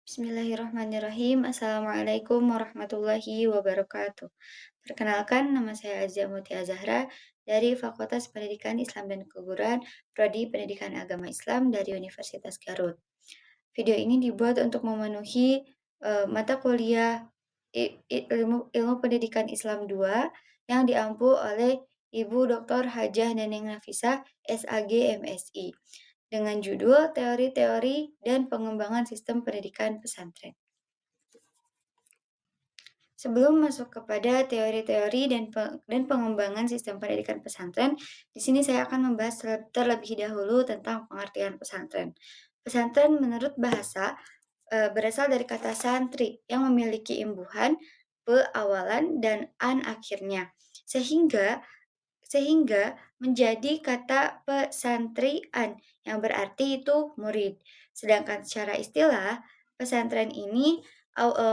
Bismillahirrahmanirrahim. Assalamualaikum warahmatullahi wabarakatuh. Perkenalkan, nama saya Azia Mutia Zahra dari Fakultas Pendidikan Islam dan Keguruan, Prodi Pendidikan Agama Islam dari Universitas Garut. Video ini dibuat untuk memenuhi mata kuliah Ilmu Pendidikan Islam 2 yang diampu oleh Ibu Dr. Hajah Neneng Nafisah, SAG MSI, dengan judul Teori-teori dan Pengembangan Sistem Pendidikan Pesantren. Sebelum masuk kepada teori-teori dan pengembangan sistem pendidikan pesantren, di sini saya akan membahas terlebih dahulu tentang pengertian pesantren. Pesantren menurut bahasa berasal dari kata santri yang memiliki imbuhan pe awalan dan an akhirnya. Sehingga sehingga menjadi kata pesantrian yang berarti itu murid. Sedangkan secara istilah, pesantren ini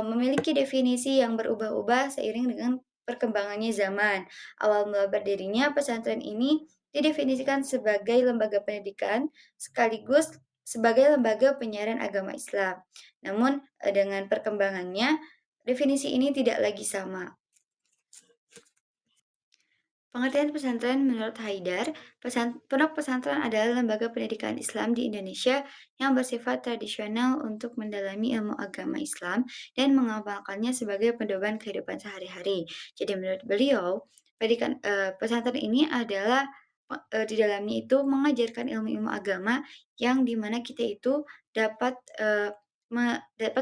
memiliki definisi yang berubah-ubah seiring dengan perkembangannya zaman. Awal mula berdirinya pesantren ini didefinisikan sebagai lembaga pendidikan sekaligus sebagai lembaga penyiaran agama Islam. Namun dengan perkembangannya definisi ini tidak lagi sama. Pengertian pesantren menurut Haidar, pondok pesantren adalah lembaga pendidikan Islam di Indonesia yang bersifat tradisional untuk mendalami ilmu agama Islam dan mengamalkannya sebagai pedoman kehidupan sehari-hari. Jadi menurut beliau, pesantren ini adalah di dalamnya itu mengajarkan ilmu-ilmu agama yang dimana kita itu dapat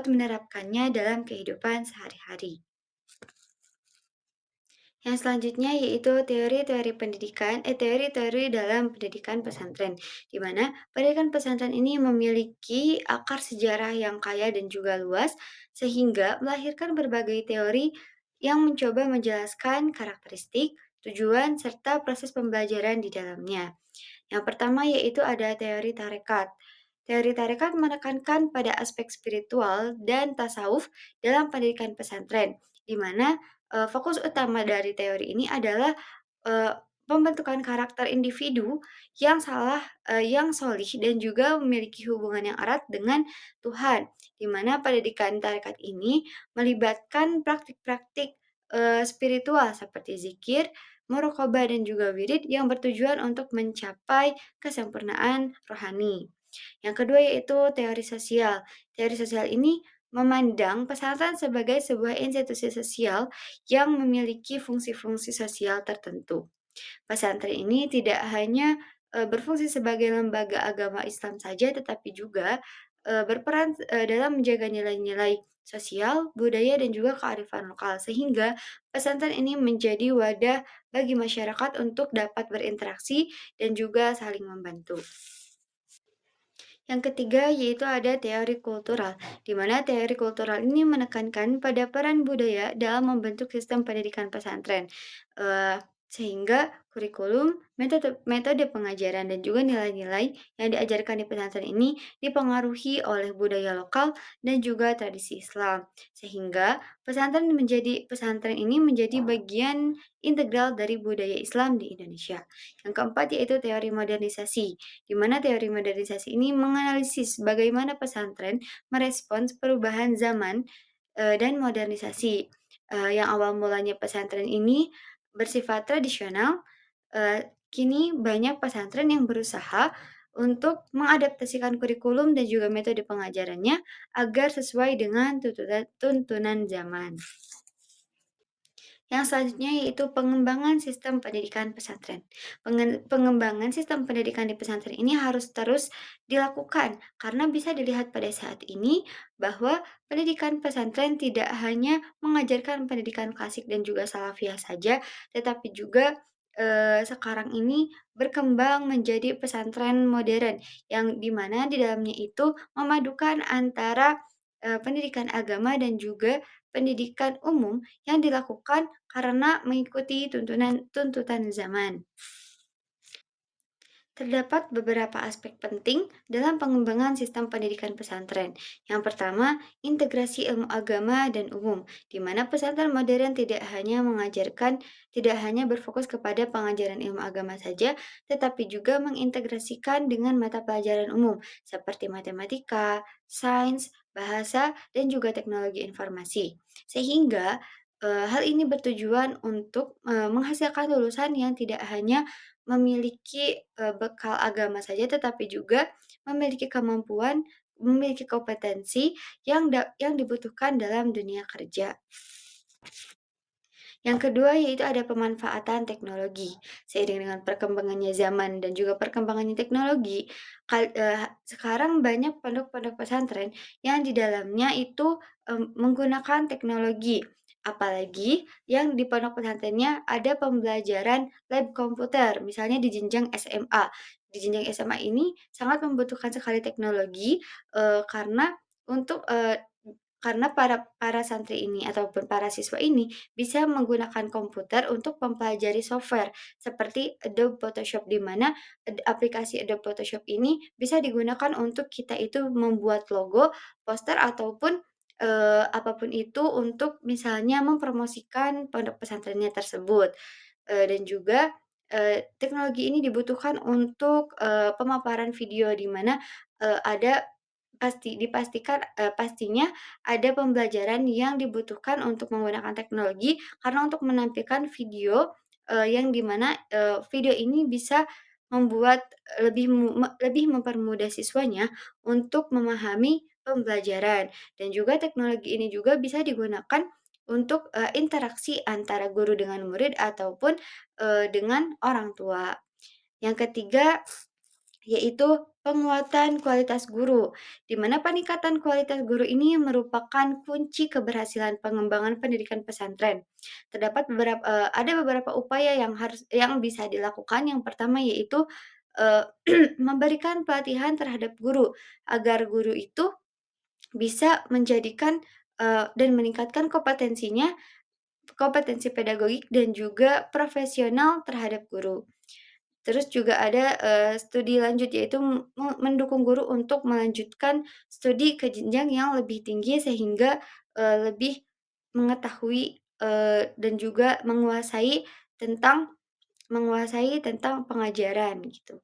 menerapkannya dalam kehidupan sehari-hari. Yang selanjutnya yaitu teori-teori dalam pendidikan pesantren, di mana pendidikan pesantren ini memiliki akar sejarah yang kaya dan juga luas, sehingga melahirkan berbagai teori yang mencoba menjelaskan karakteristik, tujuan, serta proses pembelajaran di dalamnya. Yang pertama yaitu ada teori tarekat. Teori tarekat menekankan pada aspek spiritual dan tasawuf dalam pendidikan pesantren, di mana fokus utama dari teori ini adalah eee, pembentukan karakter individu yang solih dan juga memiliki hubungan yang erat dengan Tuhan, di mana pendidikan tarekat ini melibatkan praktik-praktik spiritual seperti zikir, muraqabah, dan juga wirid yang bertujuan untuk mencapai kesempurnaan rohani. Yang kedua yaitu teori sosial. Teori sosial ini memandang pesantren sebagai sebuah institusi sosial yang memiliki fungsi-fungsi sosial tertentu. Pesantren ini tidak hanya berfungsi sebagai lembaga agama Islam saja, tetapi juga berperan dalam menjaga nilai-nilai sosial, budaya, dan juga kearifan lokal, sehingga pesantren ini menjadi wadah bagi masyarakat untuk dapat berinteraksi dan juga saling membantu. Yang ketiga yaitu ada teori kultural, di mana teori kultural ini menekankan pada peran budaya dalam membentuk sistem pendidikan pesantren, eee, sehingga kurikulum, metode pengajaran, dan juga nilai-nilai yang diajarkan di pesantren ini dipengaruhi oleh budaya lokal dan juga tradisi Islam. Sehingga pesantren ini menjadi bagian integral dari budaya Islam di Indonesia. Yang keempat yaitu teori modernisasi, di mana teori modernisasi ini menganalisis bagaimana pesantren merespons perubahan zaman dan modernisasi. Yang awal mulanya pesantren ini bersifat tradisional, kini banyak pesantren yang berusaha untuk mengadaptasikan kurikulum dan juga metode pengajarannya agar sesuai dengan tuntunan zaman. Yang selanjutnya yaitu pengembangan sistem pendidikan pesantren. Pengembangan sistem pendidikan di pesantren ini harus terus dilakukan karena bisa dilihat pada saat ini bahwa pendidikan pesantren tidak hanya mengajarkan pendidikan klasik dan juga salafiyah saja, tetapi juga sekarang ini berkembang menjadi pesantren modern yang dimana di dalamnya itu memadukan antara pendidikan agama dan juga pendidikan umum yang dilakukan karena mengikuti tuntutan zaman. Terdapat beberapa aspek penting dalam pengembangan sistem pendidikan pesantren. Yang pertama, integrasi ilmu agama dan umum, di mana pesantren modern tidak hanya berfokus kepada pengajaran ilmu agama saja, tetapi juga mengintegrasikan dengan mata pelajaran umum seperti matematika, sains, bahasa, dan juga teknologi informasi. Sehingga hal ini bertujuan untuk menghasilkan lulusan yang tidak hanya memiliki bekal agama saja, tetapi juga memiliki kemampuan, memiliki kompetensi yang dibutuhkan dalam dunia kerja. Yang kedua yaitu ada pemanfaatan teknologi. Seiring dengan perkembangannya zaman dan juga perkembangannya teknologi, sekarang banyak pondok-pondok pesantren yang di dalamnya itu, menggunakan teknologi. Apalagi yang di pondok pesantrennya ada pembelajaran lab komputer, misalnya di jenjang SMA. Di jenjang SMA ini sangat membutuhkan sekali teknologi, karena untuk, karena para para santri ini ataupun para siswa ini bisa menggunakan komputer untuk mempelajari software seperti Adobe Photoshop, di mana aplikasi Adobe Photoshop ini bisa digunakan untuk kita itu membuat logo, poster, ataupun, apa itu untuk misalnya mempromosikan pondok pesantrennya tersebut. Dan juga, teknologi ini dibutuhkan untuk, pemaparan video di mana, ada dipastikan pastinya ada pembelajaran yang dibutuhkan untuk menggunakan teknologi karena untuk menampilkan video, yang di mana, video ini bisa membuat lebih mempermudah siswanya untuk memahami pembelajaran. Dan juga teknologi ini juga bisa digunakan untuk, interaksi antara guru dengan murid ataupun, dengan orang tua. Yang ketiga yaitu penguatan kualitas guru, di mana peningkatan kualitas guru ini merupakan kunci keberhasilan pengembangan pendidikan pesantren. Ada beberapa upaya yang bisa dilakukan. Yang pertama yaitu, eee, memberikan pelatihan terhadap guru, agar guru itu bisa menjadikan, dan meningkatkan kompetensi pedagogik dan juga profesional terhadap guru. Terus juga ada, studi lanjut, yaitu mendukung guru untuk melanjutkan studi ke jenjang yang lebih tinggi sehingga, lebih mengetahui, dan juga menguasai tentang pengajaran gitu.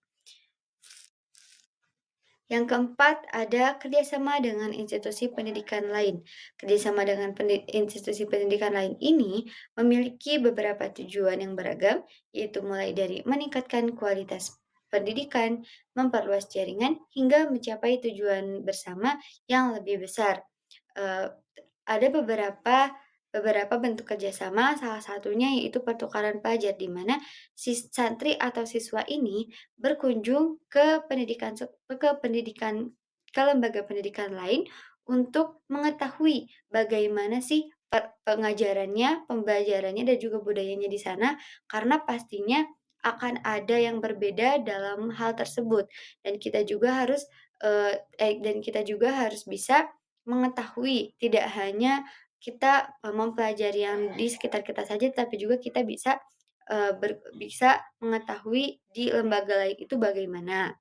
Yang keempat, ada kerjasama dengan institusi pendidikan lain. Kerjasama dengan institusi pendidikan lain ini memiliki beberapa tujuan yang beragam, yaitu mulai dari meningkatkan kualitas pendidikan, memperluas jaringan, hingga mencapai tujuan bersama yang lebih besar. Eee, ada beberapa bentuk kerjasama, salah satunya yaitu pertukaran pelajar, di mana santri atau siswa ini berkunjung ke lembaga pendidikan lain untuk mengetahui bagaimana sih pengajarannya, pembelajarannya, dan juga budayanya di sana, karena pastinya akan ada yang berbeda dalam hal tersebut. Dan kita juga harus bisa mengetahui, tidak hanya kita, mempelajari yang di sekitar kita saja, tapi juga kita bisa mengetahui di lembaga lain itu bagaimana.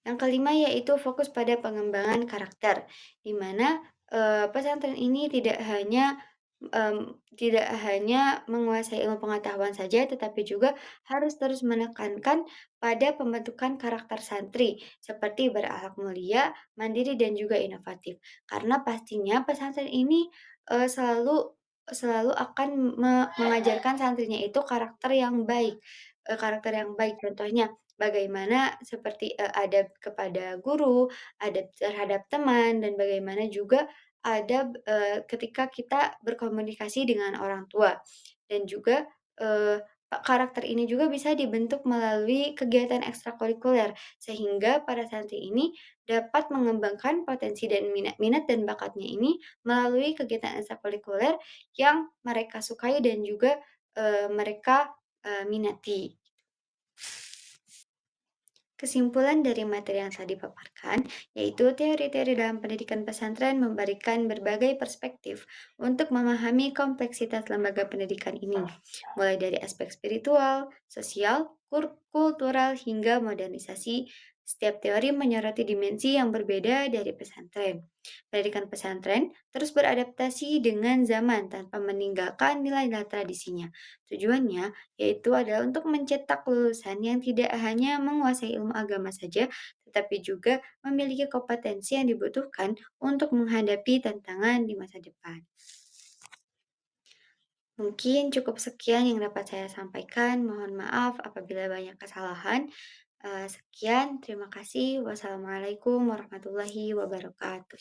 Yang kelima yaitu fokus pada pengembangan karakter, di mana, pesantren ini tidak hanya menguasai ilmu pengetahuan saja, tetapi juga harus terus menekankan pada pembentukan karakter santri, seperti berakhlak mulia, mandiri, dan juga inovatif. Karena pastinya pesantren ini, selalu selalu akan mengajarkan santrinya itu karakter yang baik. Contohnya bagaimana seperti, adab kepada guru, adab terhadap teman, dan bagaimana juga adab, ketika kita berkomunikasi dengan orang tua. Dan juga, karakter ini juga bisa dibentuk melalui kegiatan ekstrakurikuler, sehingga para santri ini dapat mengembangkan potensi dan minat dan bakatnya ini melalui kegiatan ekstrakurikuler yang mereka sukai dan juga, mereka, minati. Kesimpulan dari materi yang tadi dipaparkan, yaitu teori-teori dalam pendidikan pesantren memberikan berbagai perspektif untuk memahami kompleksitas lembaga pendidikan ini, mulai dari aspek spiritual, sosial, kultural, hingga modernisasi Setiap teori menyoroti dimensi yang berbeda dari pesantren. Pendidikan pesantren terus beradaptasi dengan zaman tanpa meninggalkan nilai-nilai tradisinya. Tujuannya yaitu adalah untuk mencetak lulusan yang tidak hanya menguasai ilmu agama saja, tetapi juga memiliki kompetensi yang dibutuhkan untuk menghadapi tantangan di masa depan. Mungkin cukup sekian yang dapat saya sampaikan. Mohon maaf apabila banyak kesalahan. Sekian, terima kasih. Wassalamualaikum warahmatullahi wabarakatuh.